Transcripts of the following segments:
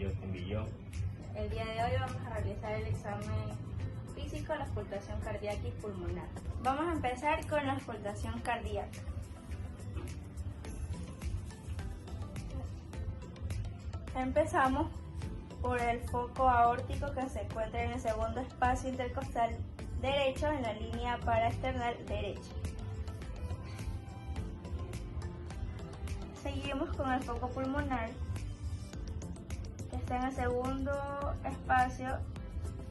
Yo con Guillón. El día de hoy vamos a realizar el examen físico, la auscultación cardíaca y pulmonar. Vamos a empezar con la auscultación cardíaca. Empezamos por el foco aórtico que se encuentra en el segundo espacio intercostal derecho en la línea paraesternal derecha. Seguimos con el foco pulmonar que está en el segundo espacio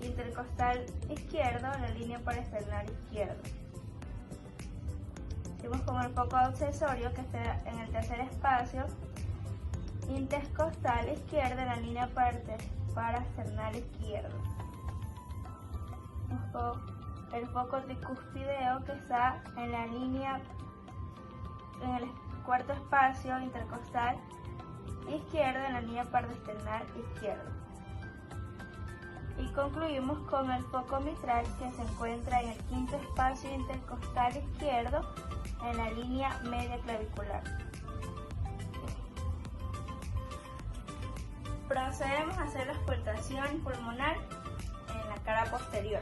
intercostal izquierdo en la línea paraesternal izquierdo. Seguimos con el foco accesorio que está en el tercer espacio intercostal izquierdo en la línea paraesternal izquierdo. El foco tricuspideo que está en la línea, en el cuarto espacio intercostal izquierdo en la línea paraesternal izquierdo. Y concluimos con el foco mitral que se encuentra en el quinto espacio intercostal izquierdo en la línea media clavicular. Procedemos a hacer la auscultación pulmonar en la cara posterior.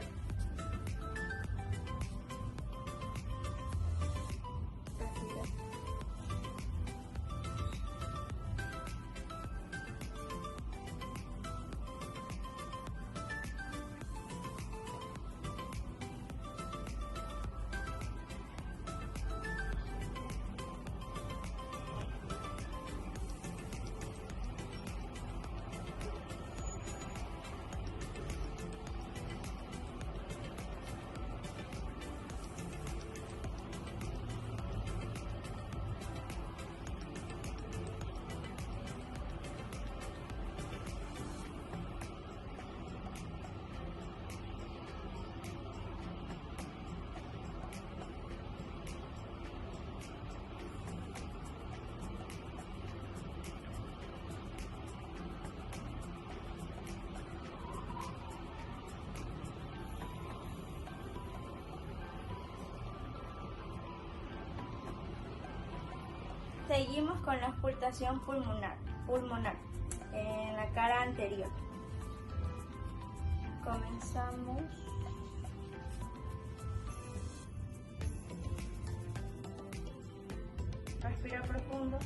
Seguimos con la auscultación pulmonar en la cara anterior. Comenzamos. Respira profundo.